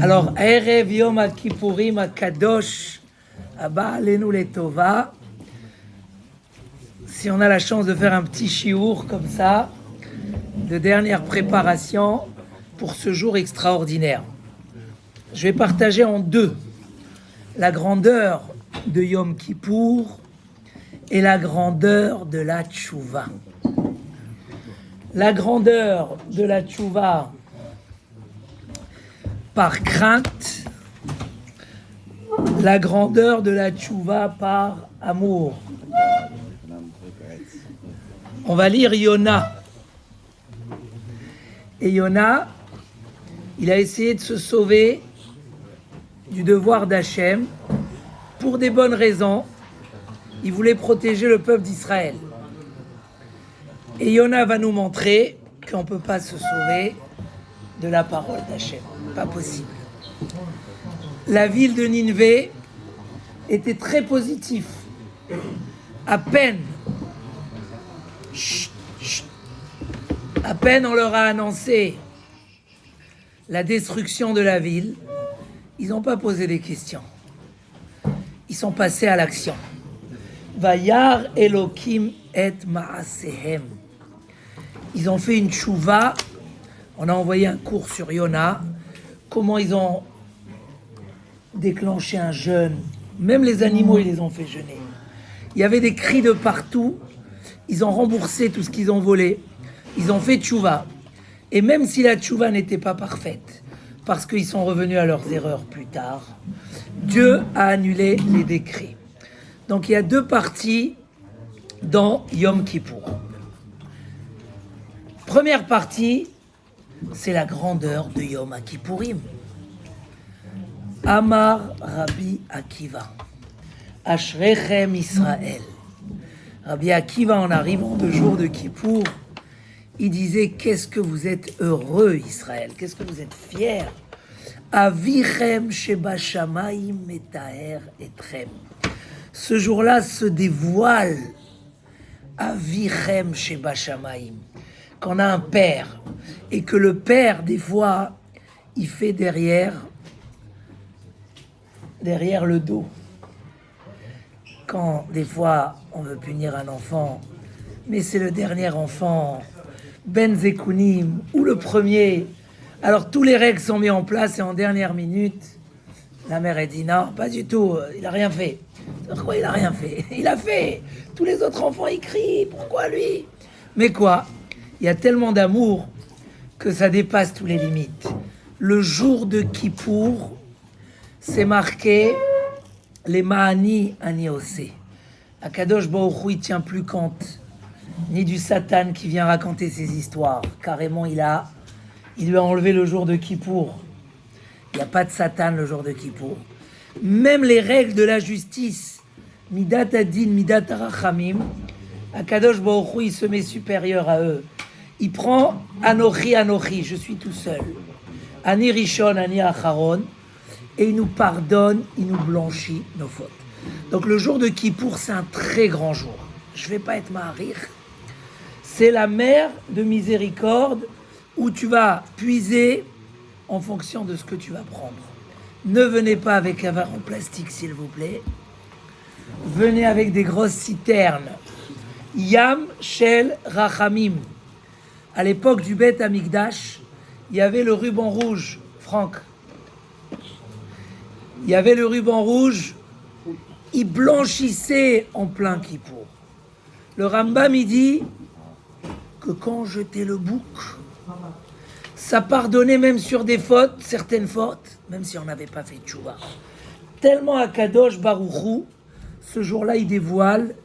Alors, Erev Yom HaKippurim HaKadosh, Abba Alenu Letova. Si on a la chance de faire un petit chiour comme ça, de dernière préparation pour ce jour extraordinaire. Je vais partager en deux la grandeur de Yom Kippour et la grandeur de la Tchouva. La grandeur de la Tchouva par crainte, la grandeur de la Tchouva par amour. On va lire Yona. Et Yona, il a essayé de se sauver du devoir d'Hachem pour des bonnes raisons. Il voulait protéger le peuple d'Israël. Et Yona va nous montrer qu'on ne peut pas se sauver de la parole d'Hachem. Pas possible. La ville de Ninvé était très positive. À peine on leur a annoncé la destruction de la ville, ils n'ont pas posé des questions. Ils sont passés à l'action. Vayar Elokim et Maasehem. Ils ont fait une tchouva. On a envoyé un cours sur Yona. Comment ils ont déclenché un jeûne. Même les animaux, ils les ont fait jeûner. Il y avait des cris de partout. Ils ont remboursé tout ce qu'ils ont volé. Ils ont fait tchouva. Et même si la tchouva n'était pas parfaite, parce qu'ils sont revenus à leurs erreurs plus tard, Dieu a annulé les décrets. Donc il y a deux parties dans Yom Kippour. Première partie, c'est la grandeur de Yom Kippourim. Amar Rabbi Akiva, Ashrechem Israël. Rabbi Akiva, en arrivant de jour de Kippour, il disait: qu'est-ce que vous êtes heureux, Israël, qu'est-ce que vous êtes fiers. Avichem sheba shamayim metaher etrem. Ce jour-là se dévoile Avichem sheba shamayim. Qu'on a un père et que le père, des fois, il fait derrière le dos. Quand des fois on veut punir un enfant, mais c'est le dernier enfant, Ben Zekounim, ou le premier, alors tous les règles sont mises en place et en dernière minute, la mère a dit non, pas du tout, il a rien fait. Pourquoi il a rien fait? Il a fait. Tous les autres enfants ils crient, pourquoi lui? Mais quoi? Il y a tellement d'amour que ça dépasse toutes les limites. Le jour de Kippour, c'est marqué les Ma'ani Aniosé. Akadosh Baruch Hu, il tient plus compte ni du Satan qui vient raconter ses histoires. Carrément, il lui a enlevé le jour de Kippour. Il n'y a pas de Satan le jour de Kippour. Même les règles de la justice, Midat Adin, Midat Arachamim, Akadosh Baruch Hu, il se met supérieur à eux. Il prend Anochi, Anochi, je suis tout seul. Ani Rishon, Ani Acharon. Et il nous pardonne, il nous blanchit nos fautes. Donc le jour de Kippour, c'est un très grand jour. Je ne vais pas être maharir. C'est la mer de miséricorde où tu vas puiser en fonction de ce que tu vas prendre. Ne venez pas avec un verre en plastique, s'il vous plaît. Venez avec des grosses citernes. Yam Shel Rachamim. À l'époque du Beth Amikdash, il y avait le ruban rouge, Franck. Il y avait le ruban rouge, il blanchissait en plein Kippour. Le Rambam, il dit que quand jetait le bouc, ça pardonnait même sur des fautes, certaines fautes, même si on n'avait pas fait tchouva. Tellement Akadosh Baruch Hu, ce jour-là, il dévoile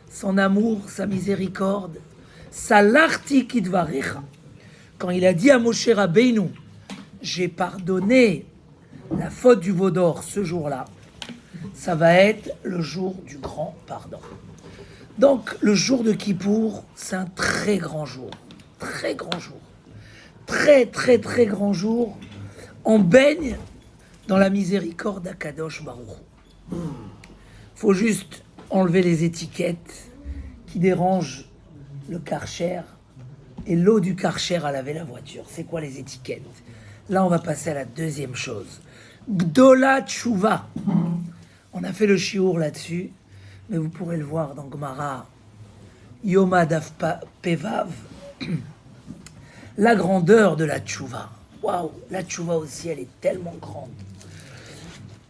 son amour, sa miséricorde, sa larti kidvarecha. Quand il a dit à Moshe Rabbeinu, j'ai pardonné la faute du veau d'or ce jour-là, ça va être le jour du grand pardon. Donc le jour de Kippour, c'est un très grand jour. Très grand jour. Très très très grand jour. On baigne dans la miséricorde d'Akadosh Baruch Hu. Faut juste enlever les étiquettes qui dérangent le Karcher et l'eau du Karcher à laver la voiture. C'est quoi les étiquettes? Là, on va passer à la deuxième chose. Gdola Tshuva. On a fait le shiur là-dessus, mais vous pourrez le voir dans Gemara Yoma Daf Pevav. La grandeur de la Tshuva. Waouh, la Tshuva aussi, elle est tellement grande.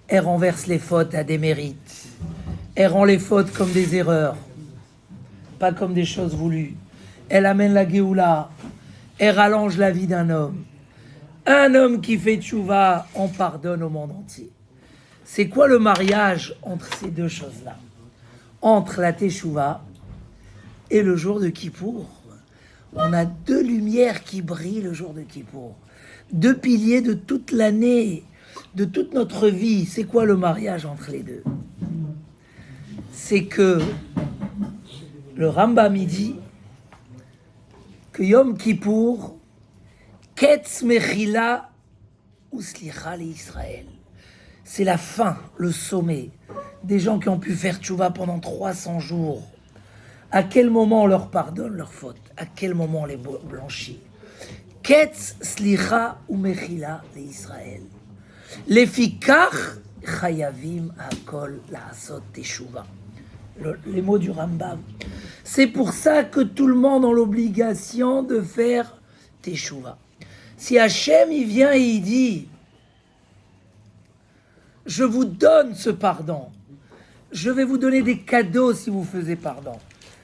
Elle renverse les fautes à des mérites. Elle rend les fautes comme des erreurs, pas comme des choses voulues. Elle amène la Géoula. Elle rallonge la vie d'un homme. Un homme qui fait Tshuva, on pardonne au monde entier. C'est quoi le mariage entre ces deux choses-là? Entre la Teshuva et le jour de Kippour. On a deux lumières qui brillent le jour de Kippour. Deux piliers de toute l'année, de toute notre vie. C'est quoi le mariage entre les deux? C'est que le Rambam dit que Yom Kippour, Ketz Mechila ou Slicha l'Israël. C'est la fin, le sommet des gens qui ont pu faire tchouva pendant 300 jours. À quel moment on leur pardonne leurs fautes? À quel moment on les blanchit? Ketz Slicha ou Mechila l'Israël. Lefikach Chayavim Hakol La'asot Teshuva. Les mots du Rambam. C'est pour ça que tout le monde a l'obligation de faire Teshuva. Si Hachem il vient et il dit je vous donne ce pardon, je vais vous donner des cadeaux si vous faisiez pardon,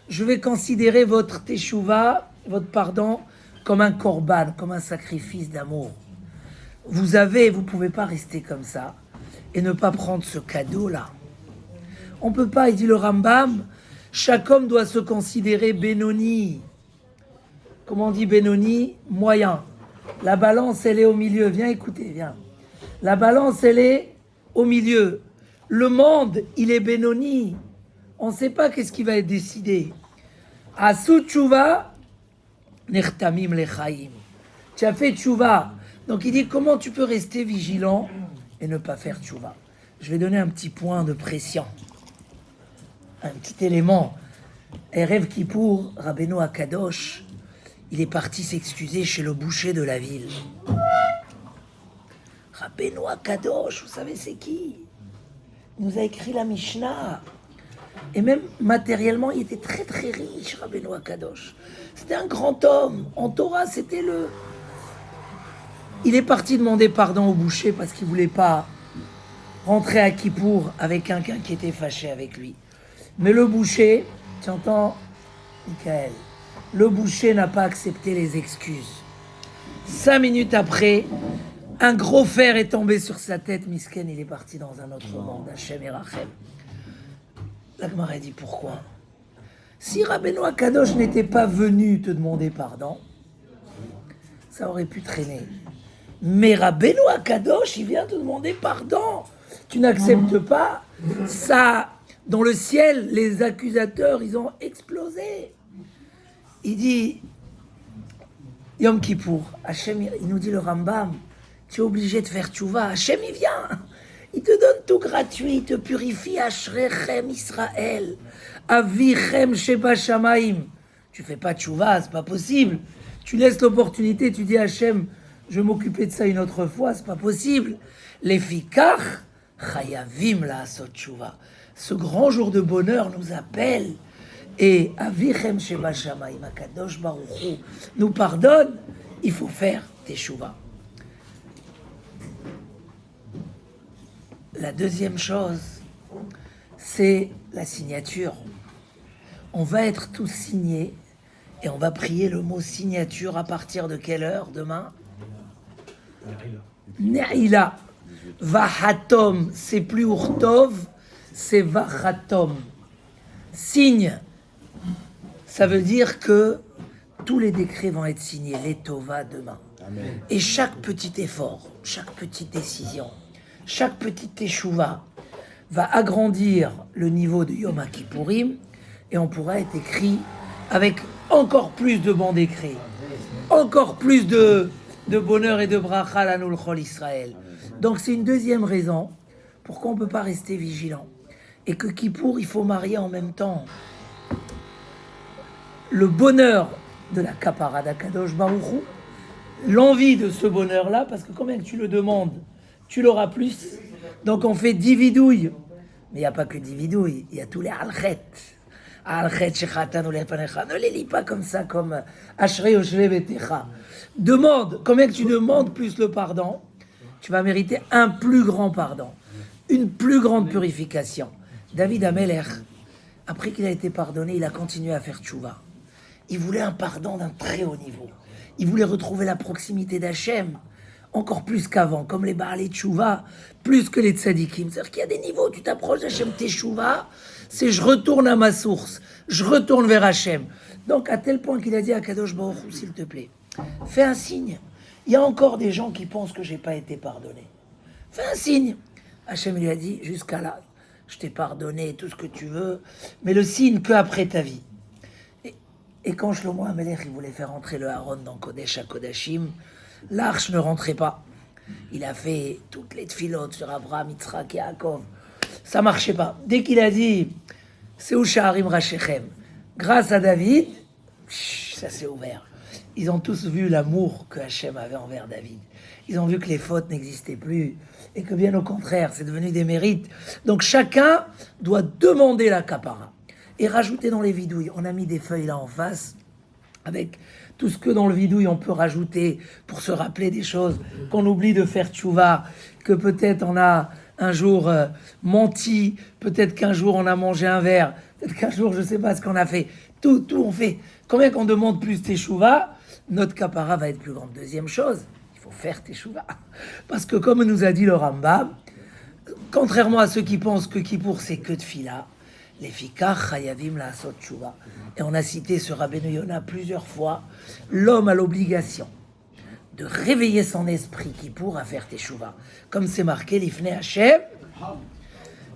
je vais considérer votre Teshuva, votre pardon, comme un korban, comme un sacrifice d'amour. Vous pouvez pas rester comme ça et ne pas prendre ce cadeau-là. On peut pas, il dit le Rambam, chaque homme doit se considérer Benoni. Comment on dit Benoni? Moyen. La balance, elle est au milieu. Viens écouter, viens. La balance, elle est au milieu. Le monde, il est Benoni. On ne sait pas qu'est-ce qui va être décidé. Asu tchouva, nertamim lechaim. Tu as fait tchouva. Donc il dit, comment tu peux rester vigilant et ne pas faire tchouva? Je vais donner un petit point de pression. Un petit élément. Erev Kippour, Rabbeinu Akadosh, il est parti s'excuser chez le boucher de la ville. Rabbeinu Akadosh, vous savez c'est qui? Il nous a écrit la Mishnah. Et même matériellement, il était très très riche, Rabbeinu Akadosh. C'était un grand homme. En Torah, c'était le... Il est parti demander pardon au boucher parce qu'il ne voulait pas rentrer à Kippour avec quelqu'un qui était fâché avec lui. Mais le boucher, tu entends, Michael, le boucher n'a pas accepté les excuses. 5 minutes après, un gros fer est tombé sur sa tête. Misken, il est parti dans un autre monde, Hachem et Rachem. La Gemara dit pourquoi? Si Rabbeinu Akadosh n'était pas venu te demander pardon, ça aurait pu traîner. Mais Rabbeinu Akadosh, il vient te demander pardon. Tu n'acceptes pas ça. Dans le ciel, les accusateurs, ils ont explosé. Il dit, Yom Kippour, Hachem, il nous dit le Rambam, tu es obligé de faire tchouva. Hachem, il vient. Il te donne tout gratuit, il te purifie. Ashrechem Israël, Avichem Sheba Shamaim. Tu fais pas tchouva, c'est pas possible. Tu laisses l'opportunité, tu dis Hachem, je vais m'occuper de ça une autre fois, c'est pas possible. Les fikach, chayavim la'asot tchouva. Ce grand jour de bonheur nous appelle et Avichem Sheba Shamaim, Akadosh Baruch Hu nous pardonne. Il faut faire teshuva. La deuxième chose, c'est la signature. On va être tous signés et on va prier le mot signature à partir de quelle heure demain? Ne'ila. Vahatom, c'est plus Urtov, c'est Vahatom. Signe, ça veut dire que tous les décrets vont être signés, les Tova demain. Amen. Et chaque petit effort, chaque petite décision, chaque petite teshuva va agrandir le niveau de Yom Kippourim et on pourra être écrit avec encore plus de bons décrets, encore plus de bonheur et de bracha l'anul chol Israël. Donc c'est une deuxième raison pourquoi on ne peut pas rester vigilant. Et que Kippour, il faut marier en même temps le bonheur de la kapara d'Akadosh Baruch Hu, l'envie de ce bonheur-là, parce que combien que tu le demandes, tu l'auras plus. Donc on fait dividouille. Mais il n'y a pas que dividouille, il y a tous les alchet. Alchet shechatan ou les panecha. Ne les lis pas comme ça, comme Ashrei Oshve Betecha. Demande, combien que tu demandes plus le pardon, tu vas mériter un plus grand pardon, une plus grande purification. David Ameler, après qu'il a été pardonné, il a continué à faire tchouva. Il voulait un pardon d'un très haut niveau. Il voulait retrouver la proximité d'Hachem, encore plus qu'avant, comme les Baalei Tchouva, plus que les Tzadikim. C'est-à-dire qu'il y a des niveaux, tu t'approches d'Hachem Teshuvah, c'est je retourne à ma source, je retourne vers Hachem. Donc à tel point qu'il a dit à Kadosh Baruch Hu, s'il te plaît, fais un signe. Il y a encore des gens qui pensent que j'ai pas été pardonné. Fais un signe. Hachem lui a dit, jusqu'à là, je t'ai pardonné tout ce que tu veux, mais le signe qu'après ta vie. Et quand Shlomo Amelech, il voulait faire entrer le Aaron dans Kodesh HaKodashim, l'arche ne rentrait pas. Il a fait toutes les tfilotes sur Abraham, Yitzhak et Yaakov. Ça marchait pas. Dès qu'il a dit, c'est où Sha'arim Rashechem, grâce à David, ça s'est ouvert. Ils ont tous vu l'amour que Hachem avait envers David. Ils ont vu que les fautes n'existaient plus et que bien au contraire, c'est devenu des mérites. Donc chacun doit demander la kapara et rajouter dans les vidouilles. On a mis des feuilles là en face avec tout ce que dans le vidouille on peut rajouter pour se rappeler des choses qu'on oublie de faire tchouva, que peut-être on a un jour menti, peut-être qu'un jour on a mangé un verre, peut-être qu'un jour je sais pas ce qu'on a fait. Tout on fait. Combien qu'on demande plus teshuva, notre kapara va être plus grande. Deuxième chose, il faut faire teshuva. Parce que comme nous a dit le Rambam, contrairement à ceux qui pensent que Kippour c'est que de fila, les fikach chayavim la'asot teshuva. Et on a cité ce Rabbeinu Yona plusieurs fois, l'homme a l'obligation de réveiller son esprit Kippour à faire teshuva. Comme c'est marqué, l'ifnei Hashem,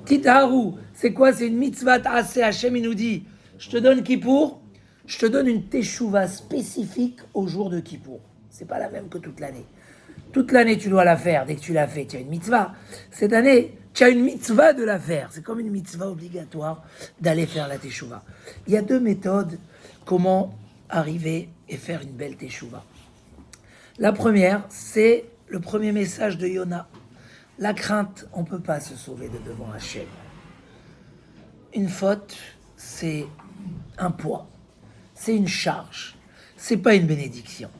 titaharu, c'est quoi? C'est une mitzvah ta'aseh. Hashem il nous dit, je te donne Kippour, je te donne une teshuva spécifique au jour de Kippour. C'est pas la même que toute l'année. Toute l'année, tu dois la faire. Dès que tu l'as fait, tu as une mitzvah. Cette année, tu as une mitzvah de la faire. C'est comme une mitzvah obligatoire d'aller faire la teshuva. Il y a deux méthodes comment arriver et faire une belle teshuva. La première, c'est le premier message de Yona. La crainte, on ne peut pas se sauver de devant Hachem. Une faute, c'est un poids. C'est une charge. C'est pas une bénédiction.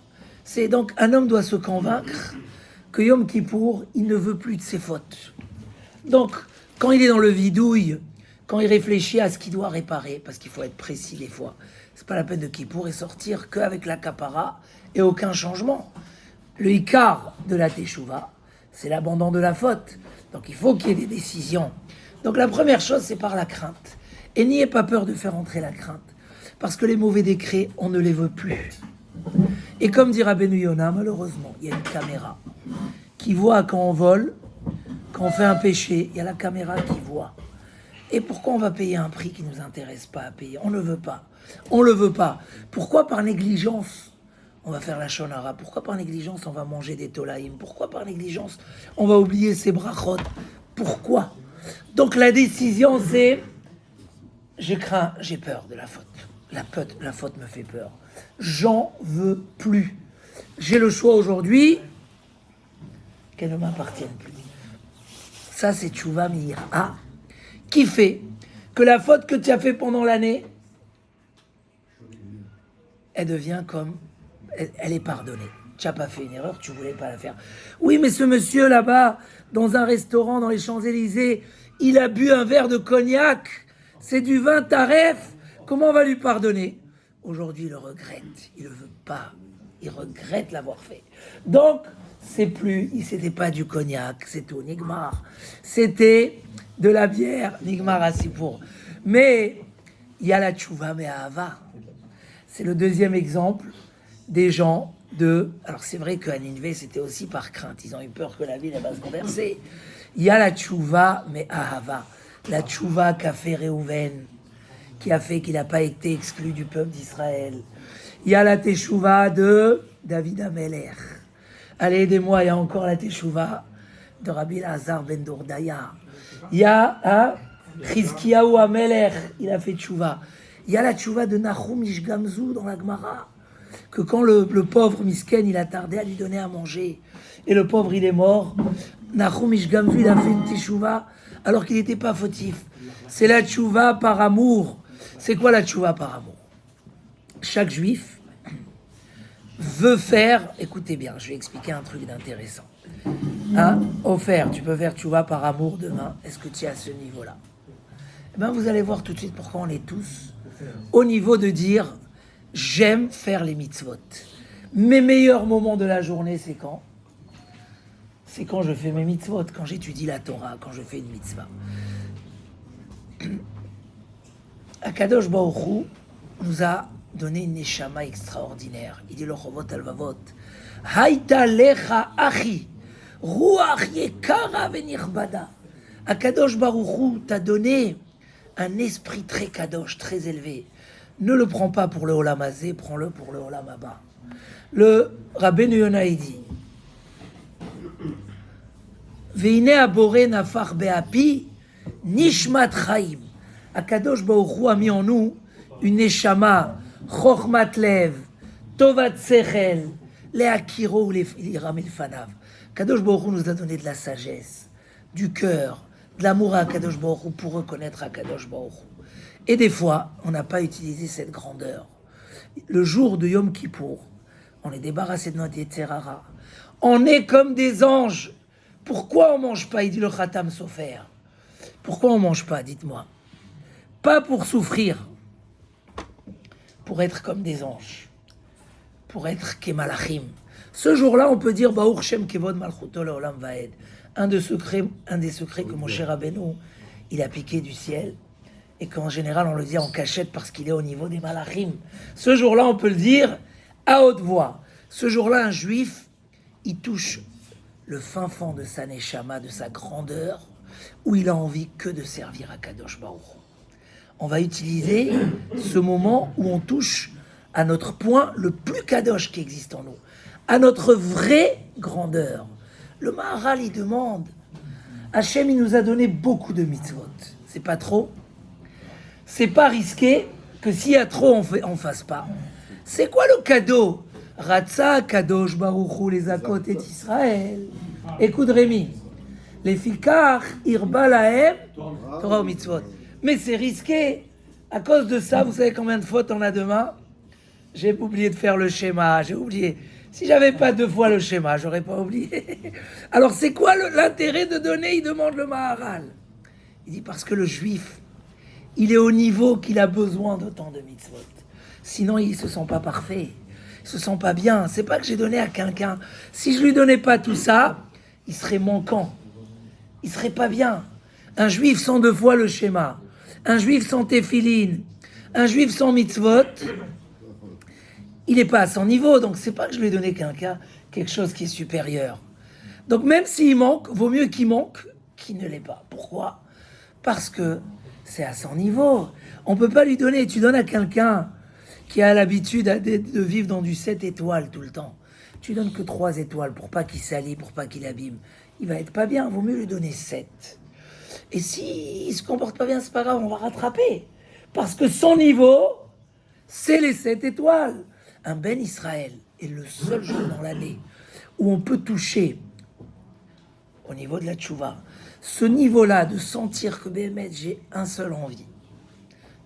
C'est donc un homme doit se convaincre que Yom Kippour, il ne veut plus de ses fautes. Donc, quand il est dans le vidouille, quand il réfléchit à ce qu'il doit réparer, parce qu'il faut être précis des fois, c'est pas la peine de Kippour et sortir qu'avec la kapara et aucun changement. Le ikar de la teshuva, c'est l'abandon de la faute. Donc il faut qu'il y ait des décisions. Donc la première chose, c'est par la crainte. Et n'ayez pas peur de faire entrer la crainte. Parce que les mauvais décrets, on ne les veut plus. Et comme dit Rabbeinu Yona, malheureusement, il y a une caméra qui voit quand on vole, quand on fait un péché, il y a la caméra qui voit. Et pourquoi on va payer un prix qui ne nous intéresse pas à payer? On ne veut pas. On ne le veut pas. Pourquoi par négligence on va faire la shonara? Pourquoi par négligence on va manger des tolaïm? Pourquoi par négligence on va oublier ses brachot? Pourquoi? Donc la décision c'est, j'ai peur de la faute. La faute me fait peur. J'en veux plus. J'ai le choix aujourd'hui qu'elle ne m'appartienne plus. Ça c'est tchouva miyira, qui fait que la faute que tu as fait pendant l'année, elle devient comme, elle est pardonnée. Tu n'as pas fait une erreur, tu voulais pas la faire. Oui, mais ce monsieur là-bas, dans un restaurant dans les Champs-Élysées, il a bu un verre de cognac, c'est du vin taref, comment on va lui pardonner? Aujourd'hui, il le regrette, il ne veut pas, il regrette l'avoir fait. Donc, c'était pas du cognac, c'est tout, Nigmar. C'était de la bière, Nigmar Asipour. Mais il y a la tchouva me'ahava. C'est le deuxième exemple des gens de... Alors c'est vrai qu'à Ninvé, c'était aussi par crainte. Ils ont eu peur que la ville va se renverser. Il y a la tchouva me'ahava. La tchouva qu'a fait Réhouven, qui a fait qu'il n'a pas été exclu du peuple d'Israël. Il y a la teshuva de David Ameler. Allez, aidez-moi, il y a encore la teshuva de Rabbi Lazar ben Dourdaya. Il y a Chizkiyahu Ameler, il a fait teshuva. Il y a la teshuva de Nahum Ish Gamzu dans la Gemara. que quand le pauvre misken, il a tardé à lui donner à manger, et le pauvre, il est mort, Nahum Ish Gamzu, il a fait une teshuva, alors qu'il n'était pas fautif. C'est la tchouva par amour. C'est quoi la tchouva par amour? Chaque juif veut faire, écoutez bien, je vais expliquer un truc d'intéressant. Hein? Offert, tu peux faire tchouva par amour demain. Est-ce que tu es à ce niveau-là? Eh bien, vous allez voir tout de suite pourquoi on est tous au niveau de dire j'aime faire les mitzvot. Mes meilleurs moments de la journée, c'est quand? C'est quand je fais mes mitzvot, quand j'étudie la Torah, quand je fais une mitzvah. Akadosh Baruch Hu nous a donné une neshama extraordinaire. Il dit le Chovot Alvavot, Haïta lecha achi, ruach yekara venirbada. Akadosh Baruch Hu t'a donné un esprit très kadosh, très élevé. Ne le prends pas pour le Olam Hazé, prends-le pour le Olam Haba. Le Rabbeinu Yonah dit, Veine abore nafar be'api, nishmat chaim. Akadosh Baruch Hu a mis en nous une neshama, chokhmat lev, tovat sechel, le'akiro ou le'iram elfanav. Akadosh Baruch Hu nous a donné de la sagesse, du cœur, de l'amour à Akadosh Baruch Hu pour reconnaître Akadosh Baruch Hu. Et des fois, on n'a pas utilisé cette grandeur. Le jour de Yom Kippour, on est débarrassé de notre Yetzer Hara. On est comme des anges. Pourquoi on ne mange pas? Il dit le Khatam Sofer. Pourquoi on ne mange pas, dites-moi? Pas pour souffrir, pour être comme des anges, pour être kemalachim. Ce jour-là, on peut dire Baruch Shem Kevod Malchuto Leolam Vaed. Un des secrets que Moshe Rabbeinu, il a piqué du ciel, et qu'en général, on le dit en cachette parce qu'il est au niveau des malachim. Ce jour-là, on peut le dire à haute voix. Ce jour-là, un juif, il touche le fin fond de sa neshama, de sa grandeur, où il a envie que de servir à Kadosh Baruch Hu. On va utiliser ce moment où on touche à notre point le plus kadosh qui existe en nous, à notre vraie grandeur. Le Maharal, il demande, Hachem, il nous a donné beaucoup de mitzvot. C'est pas trop? C'est pas risqué que s'il y a trop, on fasse pas. C'est quoi le cadeau? Ratza, Kadosh Baruch Hu, les Akot et Israël. Écoute Rémi, les Fikar, Irba Lahem, Torah ou Mitzvot. Mais c'est risqué. À cause de ça, vous savez combien de fautes on a demain? J'ai oublié de faire le schéma, j'ai oublié. Si j'avais pas 2 fois le schéma, j'aurais pas oublié. Alors c'est quoi l'intérêt de donner? Il demande le Maharal. Il dit parce que le juif, il est au niveau qu'il a besoin d'autant de mitzvot. Sinon, il se sent pas parfait. Il se sent pas bien. C'est pas que j'ai donné à quelqu'un. Si je lui donnais pas tout ça, il serait manquant. Il serait pas bien. Un juif sans 2 fois le schéma. Un juif sans téfiline, un juif sans mitzvot, il n'est pas à son niveau. Donc c'est pas que je lui ai donné quelque chose qui est supérieur. Donc même s'il manque, vaut mieux qu'il manque qu'il ne l'est pas. Pourquoi? Parce que c'est à son niveau. On peut pas lui donner. Tu donnes à quelqu'un qui a l'habitude de vivre dans du 7 étoiles tout le temps. Tu donnes que 3 étoiles pour pas qu'il salit, pour pas qu'il abîme. Il va être pas bien. Vaut mieux lui donner 7. Et s'il se comporte pas bien, c'est pas grave, on va rattraper. Parce que son niveau, c'est les 7 étoiles. Un Ben Israël est le seul jour dans l'année où on peut toucher, au niveau de la tchouva, ce niveau-là de sentir que Béhémet, j'ai un seul envie,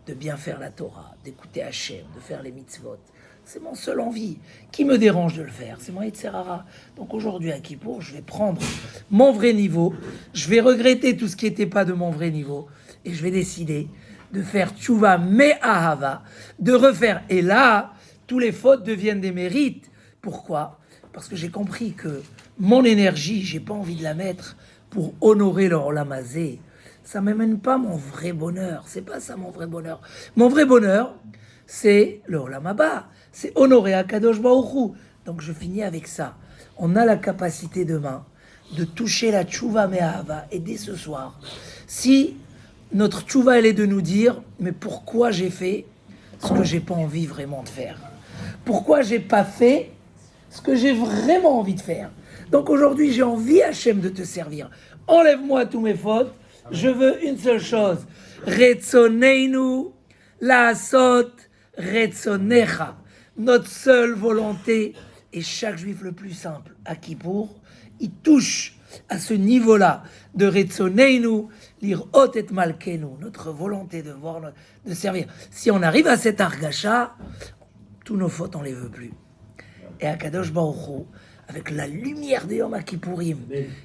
de bien faire la Torah, d'écouter Hachem, de faire les mitzvot. C'est mon seul envie. Qui me dérange de le faire? C'est mon Yetzer Hara. Donc aujourd'hui à Kippour, je vais prendre mon vrai niveau. Je vais regretter tout ce qui n'était pas de mon vrai niveau. Et je vais décider de faire tchouva me'ahava, de refaire. Et là, tous les fautes deviennent des mérites. Pourquoi? Parce que j'ai compris que mon énergie, j'ai pas envie de la mettre pour honorer le Olam Hazé. Ça ne m'amène pas mon vrai bonheur. C'est pas ça mon vrai bonheur. Mon vrai bonheur, c'est le Olam Haba. C'est honorer Akadosh Baruch Hu. Donc je finis avec ça. On a la capacité demain de toucher la tchouva me'ahava. Et dès ce soir, si notre tchouva elle est de nous dire, mais pourquoi j'ai fait ce que j'ai pas envie vraiment de faire? Pourquoi j'ai pas fait ce que j'ai vraiment envie de faire? Donc aujourd'hui, j'ai envie, Hachem, de te servir. Enlève-moi tous mes fautes. Je veux une seule chose. Retzoneinu la'asot retzonecha. notre seule volonté, et chaque juif le plus simple, à Kippour, il touche à ce niveau-là de Retzoneinu, lirot et malkenu, notre volonté de voir, de servir. Si on arrive à cet argacha, tous nos fautes, on les veut plus. Et à Kadosh Baruch Hu, avec la lumière de Yom Kippourim,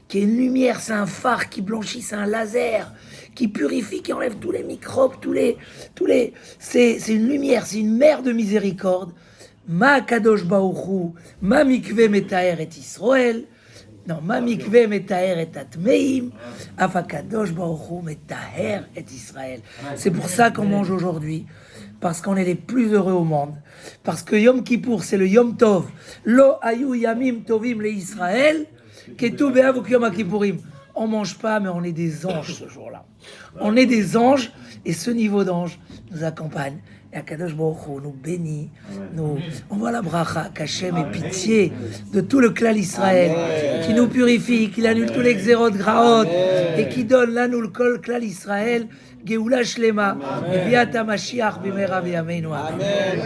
qui est une lumière, c'est un phare qui blanchit, c'est un laser, qui purifie, qui enlève tous les microbes, c'est une lumière, c'est une mer de miséricorde. Ma Kadosh Baruch Hu, ma mikve metaher et Israël, non, ma mikve metaher et atmeim, afa Kadosh Baruch Hu metaher et Israël. C'est pour ça qu'on mange aujourd'hui, parce qu'on est les plus heureux au monde, parce que Yom Kippour c'est le Yom Tov, lo ayu yamim tovim le Israël, ketu be'avuk Yom Kippourim. On mange pas, mais on est des anges ce jour-là. On est des anges, et ce niveau d'ange nous accompagne. Et Akadosh Baruch Hu nous bénit, nous envoie la bracha, qu'Hachem ait pitié de tout le clan Israël, qui nous purifie, qui annule tous les xérot graot, et qui donne là nous le kol clan Israël, Geoula Shlema, et Biat HaMashiach b'meira b'yameinu. Amen.